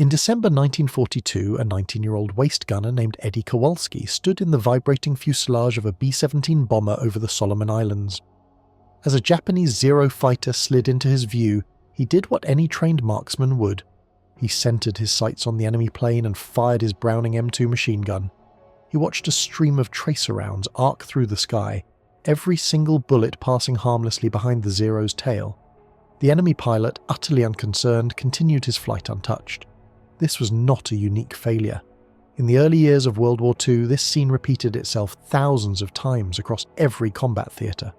In December 1942, a 19-year-old waist gunner named Eddie Kowalski stood in the vibrating fuselage of a B-17 bomber over the Solomon Islands. As a Japanese Zero fighter slid into his view, he did what any trained marksman would. He centered his sights on the enemy plane and fired his Browning M2 machine gun. He watched a stream of tracer rounds arc through the sky, every single bullet passing harmlessly behind the Zero's tail. The enemy pilot, utterly unconcerned, continued his flight untouched. This was not a unique failure. In the early years of World War II, this scene repeated itself thousands of times across every combat theatre.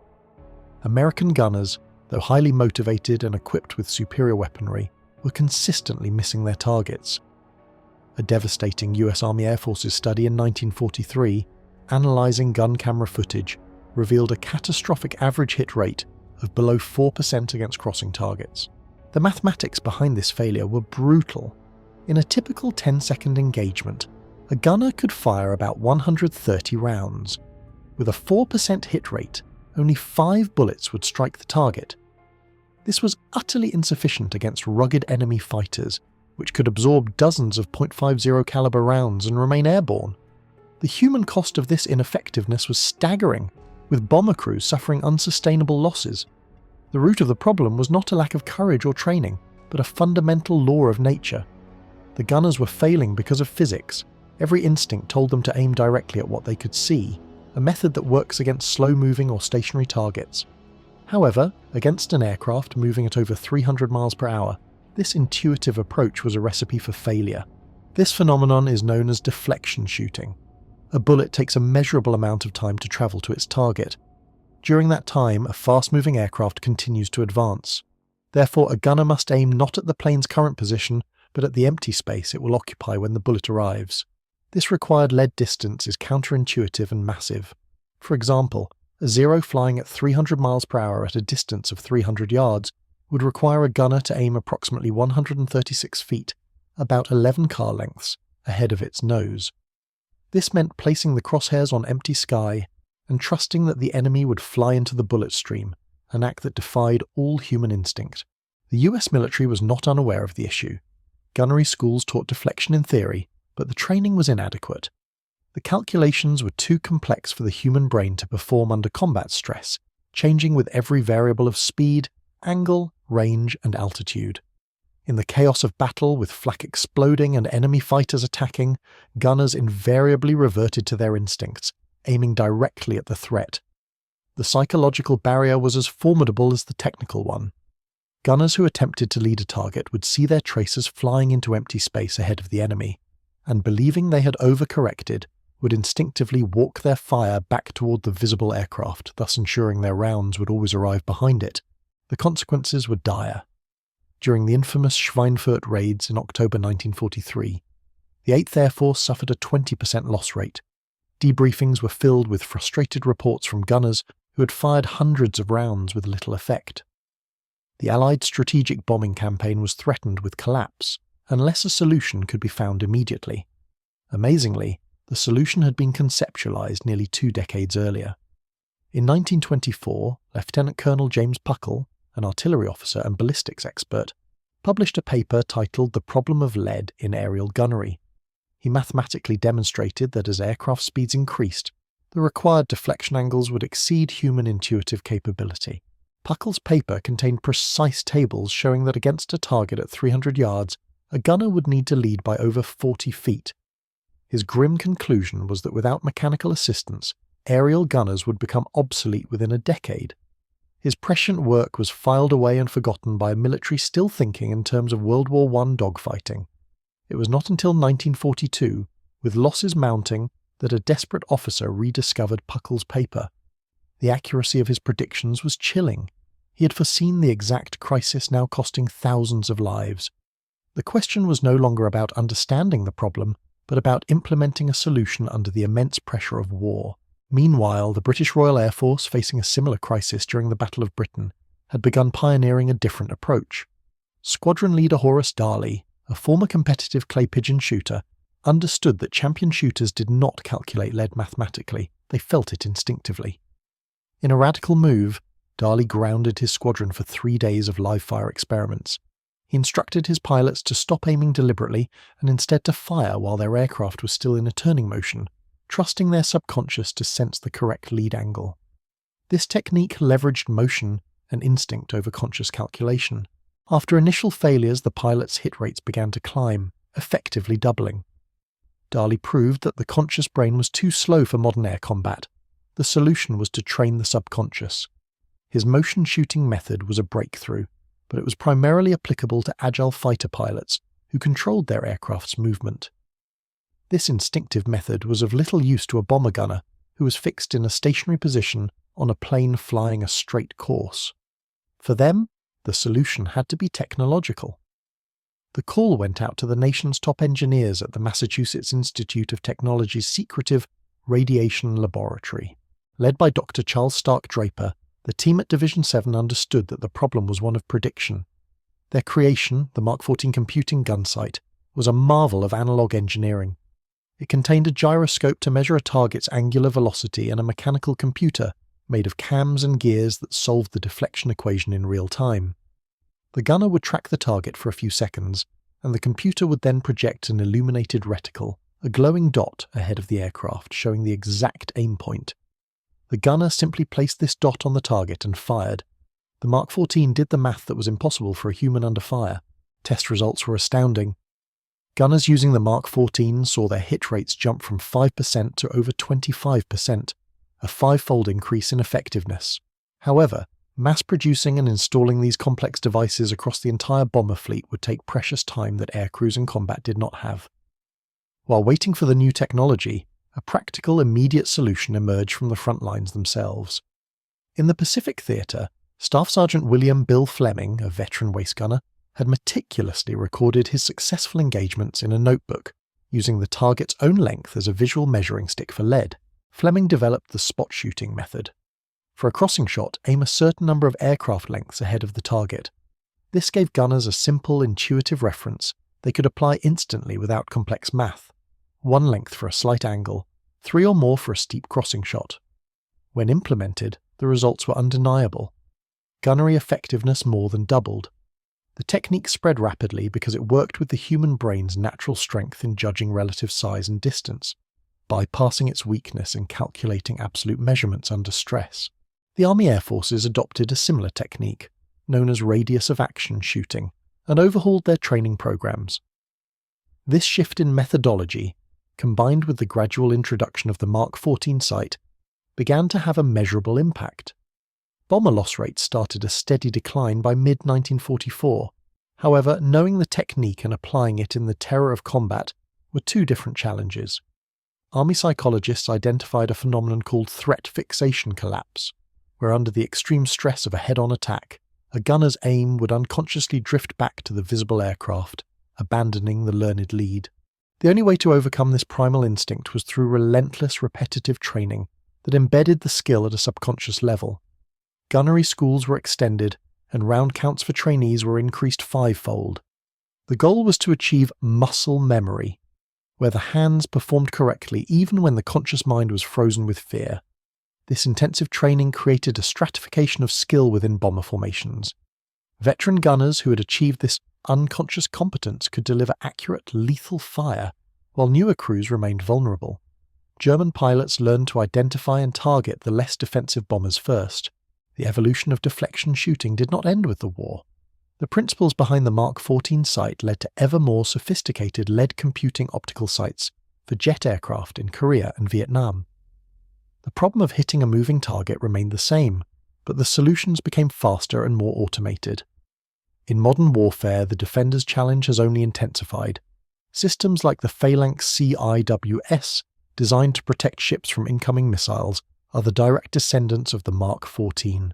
American gunners, though highly motivated and equipped with superior weaponry, were consistently missing their targets. A devastating US Army Air Force's study in 1943, analysing gun camera footage, revealed a catastrophic average hit rate of below 4% against crossing targets. The mathematics behind this failure were brutal. In a typical 10-second engagement, a gunner could fire about 130 rounds. With a 4% hit rate, only 5 bullets would strike the target. This was utterly insufficient against rugged enemy fighters, which could absorb dozens of .50 caliber rounds and remain airborne. The human cost of this ineffectiveness was staggering, with bomber crews suffering unsustainable losses. The root of the problem was not a lack of courage or training, but a fundamental law of nature. The gunners were failing because of physics. Every instinct told them to aim directly at what they could see, a method that works against slow-moving or stationary targets. However, against an aircraft moving at over 300 miles per hour, this intuitive approach was a recipe for failure. This phenomenon is known as deflection shooting. A bullet takes a measurable amount of time to travel to its target. During that time, a fast-moving aircraft continues to advance. Therefore, a gunner must aim not at the plane's current position, but at the empty space it will occupy when the bullet arrives. This required lead distance is counterintuitive and massive. For example, a Zero flying at 300 miles per hour at a distance of 300 yards would require a gunner to aim approximately 136 feet, about 11 car lengths, ahead of its nose. This meant placing the crosshairs on empty sky and trusting that the enemy would fly into the bullet stream, an act that defied all human instinct. The US military was not unaware of the issue. Gunnery schools taught deflection in theory, but the training was inadequate. The calculations were too complex for the human brain to perform under combat stress, changing with every variable of speed, angle, range, and altitude. In the chaos of battle, with flak exploding and enemy fighters attacking, gunners invariably reverted to their instincts, aiming directly at the threat. The psychological barrier was as formidable as the technical one. Gunners who attempted to lead a target would see their tracers flying into empty space ahead of the enemy, and believing they had overcorrected, would instinctively walk their fire back toward the visible aircraft, thus ensuring their rounds would always arrive behind it. The consequences were dire. During the infamous Schweinfurt raids in October 1943, the 8th Air Force suffered a 20% loss rate. Debriefings were filled with frustrated reports from gunners who had fired hundreds of rounds with little effect. The Allied strategic bombing campaign was threatened with collapse, unless a solution could be found immediately. Amazingly, the solution had been conceptualized nearly 2 decades earlier. In 1924, Lieutenant Colonel James Puckle, an artillery officer and ballistics expert, published a paper titled The Problem of Lead in Aerial Gunnery. He mathematically demonstrated that as aircraft speeds increased, the required deflection angles would exceed human intuitive capability. Puckle's paper contained precise tables showing that against a target at 300 yards, a gunner would need to lead by over 40 feet. His grim conclusion was that without mechanical assistance, aerial gunners would become obsolete within a decade. His prescient work was filed away and forgotten by a military still thinking in terms of World War I dogfighting. It was not until 1942, with losses mounting, that a desperate officer rediscovered Puckle's paper. The accuracy of his predictions was chilling. He had foreseen the exact crisis now costing thousands of lives. The question was no longer about understanding the problem, but about implementing a solution under the immense pressure of war. Meanwhile, the British Royal Air Force, facing a similar crisis during the Battle of Britain, had begun pioneering a different approach. Squadron leader Horace Darley, a former competitive clay pigeon shooter, understood that champion shooters did not calculate lead mathematically, they felt it instinctively. In a radical move, Darley grounded his squadron for 3 days of live-fire experiments. He instructed his pilots to stop aiming deliberately and instead to fire while their aircraft was still in a turning motion, trusting their subconscious to sense the correct lead angle. This technique leveraged motion and instinct over conscious calculation. After initial failures, the pilots' hit rates began to climb, effectively doubling. Darley proved that the conscious brain was too slow for modern air combat. The solution was to train the subconscious. His motion shooting method was a breakthrough, but it was primarily applicable to agile fighter pilots who controlled their aircraft's movement. This instinctive method was of little use to a bomber gunner who was fixed in a stationary position on a plane flying a straight course. For them, the solution had to be technological. The call went out to the nation's top engineers at the Massachusetts Institute of Technology's secretive Radiation Laboratory. Led by Dr. Charles Stark Draper, the team at Division 7 understood that the problem was one of prediction. Their creation, the Mark 14 computing gunsight, was a marvel of analog engineering. It contained a gyroscope to measure a target's angular velocity and a mechanical computer made of cams and gears that solved the deflection equation in real time. The gunner would track the target for a few seconds, and the computer would then project an illuminated reticle, a glowing dot ahead of the aircraft showing the exact aim point. The gunner simply placed this dot on the target and fired. The Mark 14 did the math that was impossible for a human under fire. Test results were astounding. Gunners using the Mark 14 saw their hit rates jump from 5% to over 25%, a five-fold increase in effectiveness. However, mass-producing and installing these complex devices across the entire bomber fleet would take precious time that aircrews in combat did not have. While waiting for the new technology, a practical, immediate solution emerged from the front lines themselves. In the Pacific Theatre, Staff Sergeant William Bill Fleming, a veteran waist gunner, had meticulously recorded his successful engagements in a notebook, using the target's own length as a visual measuring stick for lead. Fleming developed the spot shooting method. For a crossing shot, aim a certain number of aircraft lengths ahead of the target. This gave gunners a simple, intuitive reference they could apply instantly without complex math. One length for a slight angle, 3 or more for a steep crossing shot. When implemented, the results were undeniable. Gunnery effectiveness more than doubled. The technique spread rapidly because it worked with the human brain's natural strength in judging relative size and distance, bypassing its weakness in calculating absolute measurements under stress. The Army Air Forces adopted a similar technique, known as radius of action shooting, and overhauled their training programs. This shift in methodology, combined with the gradual introduction of the Mark 14 sight, began to have a measurable impact. Bomber loss rates started a steady decline by mid-1944. However, knowing the technique and applying it in the terror of combat were two different challenges. Army psychologists identified a phenomenon called threat fixation collapse, where under the extreme stress of a head-on attack, a gunner's aim would unconsciously drift back to the visible aircraft, abandoning the learned lead. The only way to overcome this primal instinct was through relentless repetitive training that embedded the skill at a subconscious level. Gunnery schools were extended, and round counts for trainees were increased 5-fold. The goal was to achieve muscle memory, where the hands performed correctly even when the conscious mind was frozen with fear. This intensive training created a stratification of skill within bomber formations. Veteran gunners who had achieved this unconscious competence could deliver accurate, lethal fire, while newer crews remained vulnerable. German pilots learned to identify and target the less defensive bombers first. The evolution of deflection shooting did not end with the war. The principles behind the Mark 14 sight led to ever more sophisticated lead computing optical sights for jet aircraft in Korea and Vietnam. The problem of hitting a moving target remained the same, but the solutions became faster and more automated. In modern warfare, the defender's challenge has only intensified. Systems like the Phalanx CIWS, designed to protect ships from incoming missiles, are the direct descendants of the Mark 14.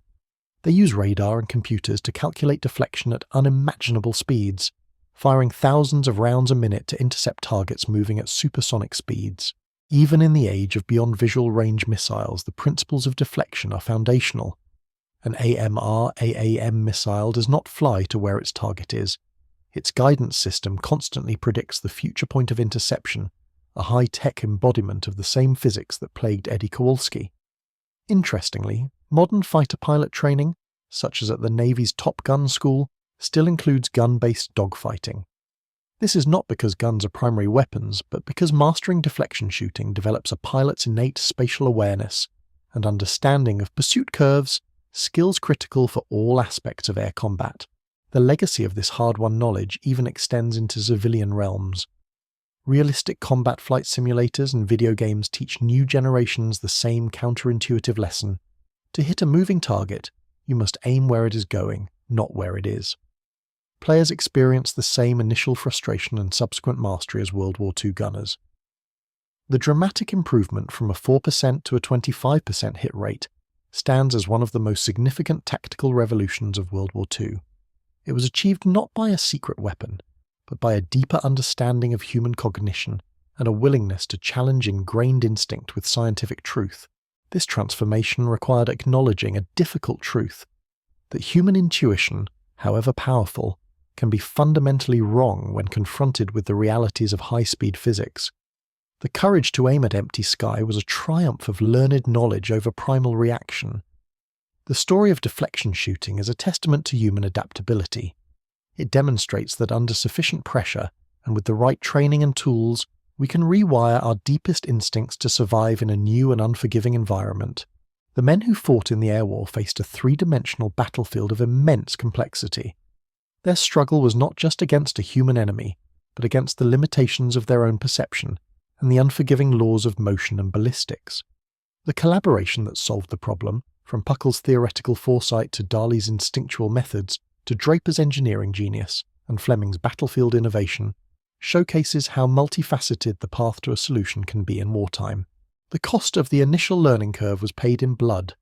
They use radar and computers to calculate deflection at unimaginable speeds, firing thousands of rounds a minute to intercept targets moving at supersonic speeds. Even in the age of beyond visual range missiles, the principles of deflection are foundational. An AMR/AAM missile does not fly to where its target is. Its guidance system constantly predicts the future point of interception, a high-tech embodiment of the same physics that plagued Eddie Kowalski. Interestingly, modern fighter pilot training, such as at the Navy's Top Gun School, still includes gun-based dogfighting. This is not because guns are primary weapons, but because mastering deflection shooting develops a pilot's innate spatial awareness and understanding of pursuit curves, skills critical for all aspects of air combat. The legacy of this hard-won knowledge even extends into civilian realms. Realistic combat flight simulators and video games teach new generations the same counterintuitive lesson. To hit a moving target, you must aim where it is going, not where it is. Players experience the same initial frustration and subsequent mastery as World War II gunners. The dramatic improvement from a 4% to a 25% hit rate stands as one of the most significant tactical revolutions of World War II. It was achieved not by a secret weapon, but by a deeper understanding of human cognition and a willingness to challenge ingrained instinct with scientific truth. This transformation required acknowledging a difficult truth, that human intuition, however powerful, can be fundamentally wrong when confronted with the realities of high-speed physics. The courage to aim at empty sky was a triumph of learned knowledge over primal reaction. The story of deflection shooting is a testament to human adaptability. It demonstrates that under sufficient pressure, and with the right training and tools, we can rewire our deepest instincts to survive in a new and unforgiving environment. The men who fought in the air war faced a three-dimensional battlefield of immense complexity. Their struggle was not just against a human enemy, but against the limitations of their own perception and the unforgiving laws of motion and ballistics. The collaboration that solved the problem, from Puckle's theoretical foresight to Dali's instinctual methods to Draper's engineering genius and Fleming's battlefield innovation, showcases how multifaceted the path to a solution can be in wartime. The cost of the initial learning curve was paid in blood.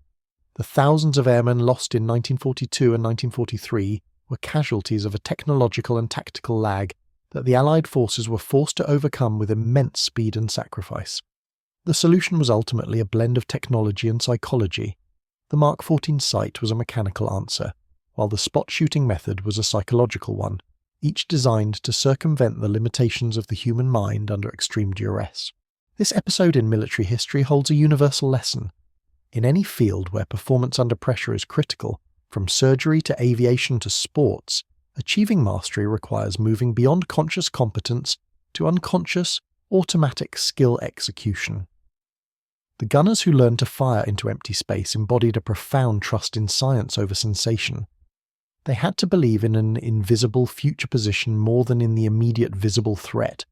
The thousands of airmen lost in 1942 and 1943 were casualties of a technological and tactical lag that the Allied forces were forced to overcome with immense speed and sacrifice. The solution was ultimately a blend of technology and psychology. The Mark 14 sight was a mechanical answer, while the spot shooting method was a psychological one, each designed to circumvent the limitations of the human mind under extreme duress. This episode in military history holds a universal lesson. In any field where performance under pressure is critical, from surgery to aviation to sports, achieving mastery requires moving beyond conscious competence to unconscious, automatic skill execution. The gunners who learned to fire into empty space embodied a profound trust in science over sensation. They had to believe in an invisible future position more than in the immediate visible threat.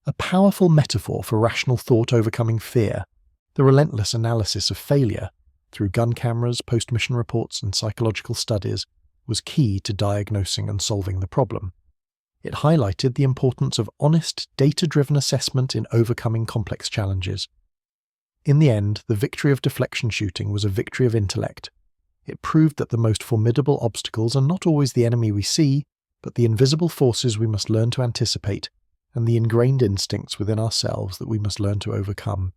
A powerful metaphor for rational thought overcoming fear, the relentless analysis of failure, through gun cameras, post-mission reports and psychological studies, was key to diagnosing and solving the problem. It highlighted the importance of honest, data-driven assessment in overcoming complex challenges. In the end, the victory of deflection shooting was a victory of intellect. It proved that the most formidable obstacles are not always the enemy we see, but the invisible forces we must learn to anticipate, and the ingrained instincts within ourselves that we must learn to overcome.